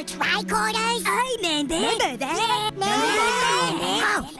tricorders? I remember that.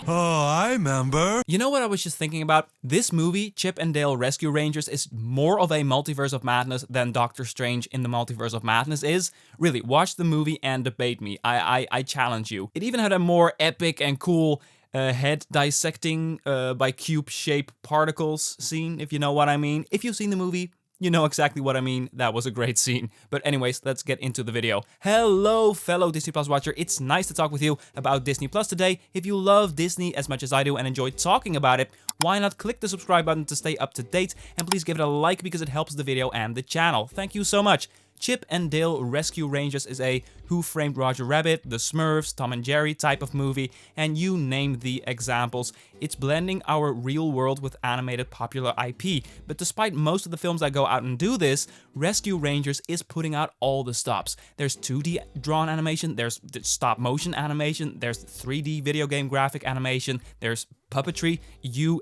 Oh, I remember. You know what I was just thinking about? This movie, Chip and Dale Rescue Rangers, is more of a multiverse of madness than Doctor Strange in the Multiverse of Madness is. Really, watch the movie and debate me. I challenge you. It even had a more epic and cool head dissecting by cube-shaped particles scene, if you know what I mean. If you've seen the movie, you know exactly what I mean. That was a great scene. But anyways, let's get into the video. Hello, fellow Disney Plus watcher. It's nice to talk with you about Disney Plus today. If you love Disney as much as I do and enjoy talking about it, why not click the subscribe button to stay up to date? And please give it a like because it helps the video and the channel. Thank you so much. Chip and Dale Rescue Rangers is a Who Framed Roger Rabbit, The Smurfs, Tom and Jerry type of movie, and you name the examples. It's blending our real world with animated popular IP, but despite most of the films that go out and do this, Rescue Rangers is putting out all the stops. There's 2D drawn animation, there's stop motion animation, there's 3D video game graphic animation, there's puppetry, you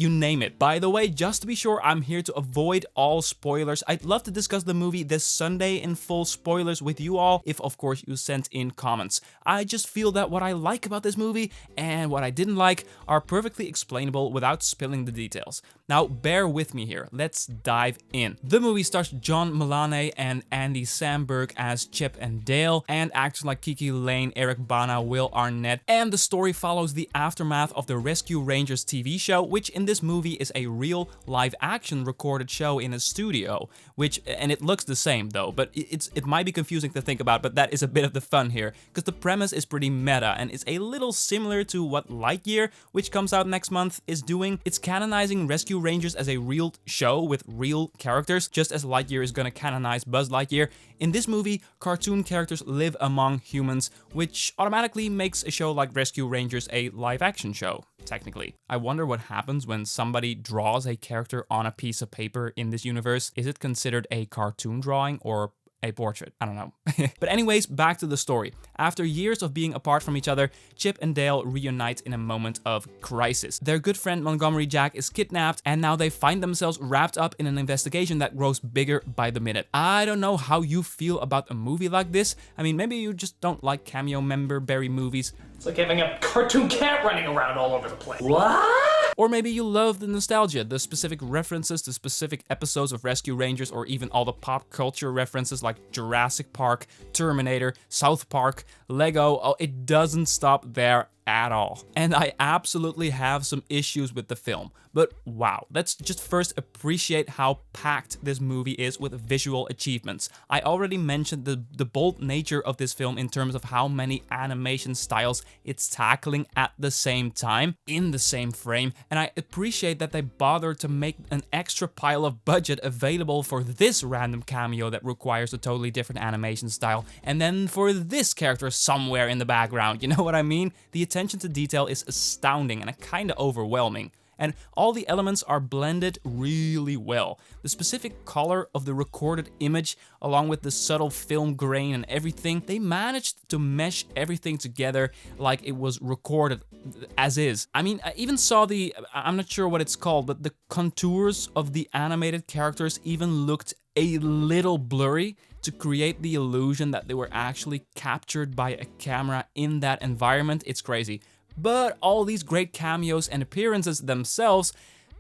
name it. By the way, just to be sure, I'm here to avoid all spoilers. I'd love to discuss the movie this Sunday in full spoilers with you all, if of course you sent in comments. I just feel that what I like about this movie and what I didn't like are perfectly explainable without spilling the details. Now, bear with me here. Let's dive in. The movie stars John Mulaney and Andy Samberg as Chip and Dale, and actors like Kiki Lane, Eric Bana, Will Arnett, and the story follows the aftermath of the Rescue Rangers TV show, which in this movie is a real live-action recorded show in a studio, and it looks the same though, but it might be confusing to think about, but that is a bit of the fun here, because the premise is pretty meta, and it's a little similar to what Lightyear, which comes out next month, is doing. It's canonizing Rescue Rangers as a real show with real characters, just as Lightyear is gonna canonize Buzz Lightyear. In this movie, cartoon characters live among humans, which automatically makes a show like Rescue Rangers a live-action show, technically. I wonder what happens when somebody draws a character on a piece of paper in this universe. Is it considered a cartoon drawing or a portrait? I don't know. But anyways, back to the story. After years of being apart from each other, Chip and Dale reunite in a moment of crisis. Their good friend Montgomery Jack is kidnapped, and now they find themselves wrapped up in an investigation that grows bigger by the minute. I don't know how you feel about a movie like this. I mean, maybe you just don't like cameo member berry movies. It's like having a cartoon cat running around all over the place. What? Or maybe you love the nostalgia, the specific references to specific episodes of Rescue Rangers, or even all the pop culture references like Jurassic Park, Terminator, South Park, Lego. Oh, it doesn't stop there at all. And I absolutely have some issues with the film. But wow, let's just first appreciate how packed this movie is with visual achievements. I already mentioned the bold nature of this film in terms of how many animation styles it's tackling at the same time, in the same frame, and I appreciate that they bothered to make an extra pile of budget available for this random cameo that requires a totally different animation style, and then for this character somewhere in the background, you know what I mean? The attention to detail is astounding and kinda overwhelming. And all the elements are blended really well. The specific color of the recorded image, along with the subtle film grain and everything, they managed to mesh everything together like it was recorded as is. I mean, I even saw I'm not sure what it's called, but the contours of the animated characters even looked a little blurry to create the illusion that they were actually captured by a camera in that environment. It's crazy. But all these great cameos and appearances themselves,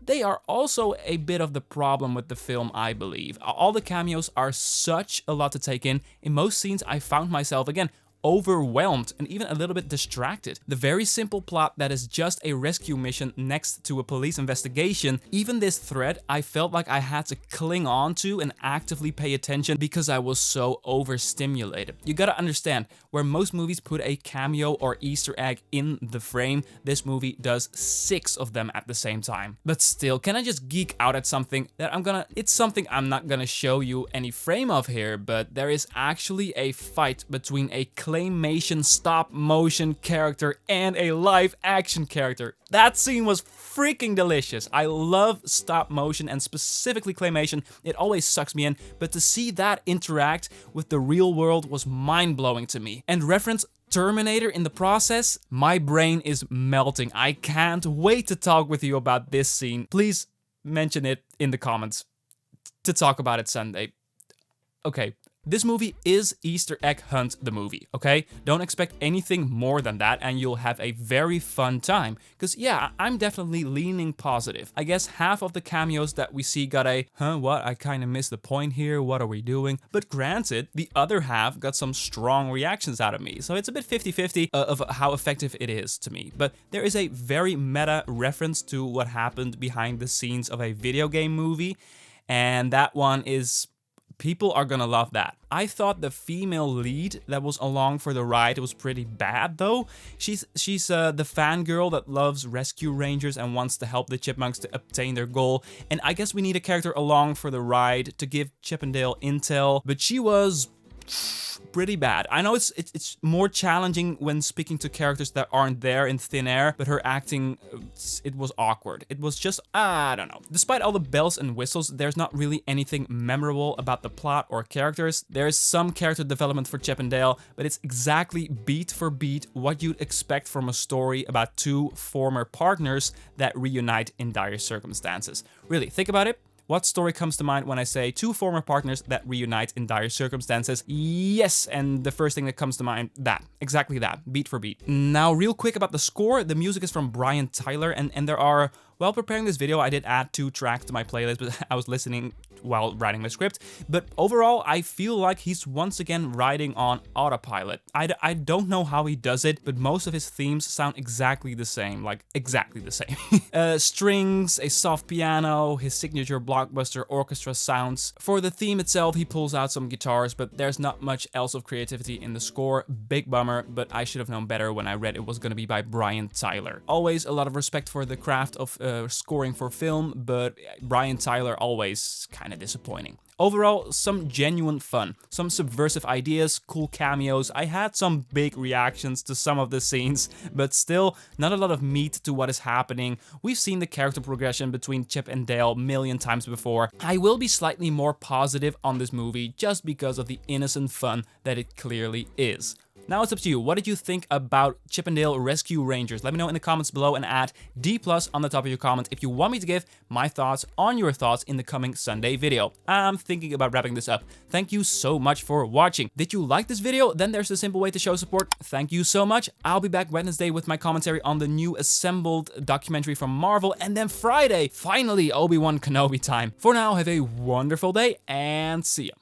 they are also a bit of the problem with the film, I believe. All the cameos are such a lot to take in. In most scenes, I found myself, again, overwhelmed and even a little bit distracted. The very simple plot that is just a rescue mission next to a police investigation, even this thread I felt like I had to cling on to and actively pay attention because I was so overstimulated. You gotta understand, where most movies put a cameo or Easter egg in the frame, this movie does 6 of them at the same time. But still, can I just geek out at something that it's something I'm not gonna show you any frame of here, but there is actually a fight between a claymation stop motion character and a live action character. That scene was freaking delicious. I love stop motion and specifically claymation. It always sucks me in, but to see that interact with the real world was mind-blowing to me. And reference Terminator in the process, my brain is melting. I can't wait to talk with you about this scene. Please mention it in the comments to talk about it Sunday. Okay, This movie is Easter Egg Hunt the movie, okay? Don't expect anything more than that and you'll have a very fun time. Cause yeah, I'm definitely leaning positive. I guess half of the cameos that we see got a, what, I kinda missed the point here, what are we doing? But granted, the other half got some strong reactions out of me. So it's a bit 50-50 of how effective it is to me. But there is a very meta reference to what happened behind the scenes of a video game movie. And that one is, people are gonna love that. I thought the female lead that was along for the ride was pretty bad though. She's the fangirl that loves rescue rangers and wants to help the chipmunks to obtain their goal. And I guess we need a character along for the ride to give Chip and Dale intel, but she was pretty bad. I know it's more challenging when speaking to characters that aren't there in thin air, but her acting, it was awkward. It was just, I don't know. Despite all the bells and whistles, there's not really anything memorable about the plot or characters. There's some character development for Chip and Dale, but it's exactly beat for beat what you'd expect from a story about two former partners that reunite in dire circumstances. Really, think about it. What story comes to mind when I say two former partners that reunite in dire circumstances? Yes, and the first thing that comes to mind, exactly that, beat for beat. Now, real quick about the score, the music is from Brian Tyler, and there are, while preparing this video, I did add 2 tracks to my playlist, but I was listening while writing my script. But overall, I feel like he's once again riding on autopilot. I don't know how he does it, but most of his themes sound exactly the same, like exactly the same. Strings, a soft piano, his signature blockbuster orchestra sounds. For the theme itself, he pulls out some guitars, but there's not much else of creativity in the score. Big bummer, but I should have known better when I read it was gonna be by Brian Tyler. Always a lot of respect for the craft of scoring for film, but Brian Tyler always kind of disappointing. Overall, some genuine fun, some subversive ideas, cool cameos. I had some big reactions to some of the scenes, but still not a lot of meat to what is happening. We've seen the character progression between Chip and Dale a million times before. I will be slightly more positive on this movie just because of the innocent fun that it clearly is. Now it's up to you. What did you think about Chip and Dale Rescue Rangers? Let me know in the comments below and add D+ on the top of your comment if you want me to give my thoughts on your thoughts in the coming Sunday video. I'm thinking about wrapping this up. Thank you so much for watching. Did you like this video? Then there's a simple way to show support. Thank you so much. I'll be back Wednesday with my commentary on the new assembled documentary from Marvel, and then Friday, finally Obi-Wan Kenobi time. For now, have a wonderful day and see ya.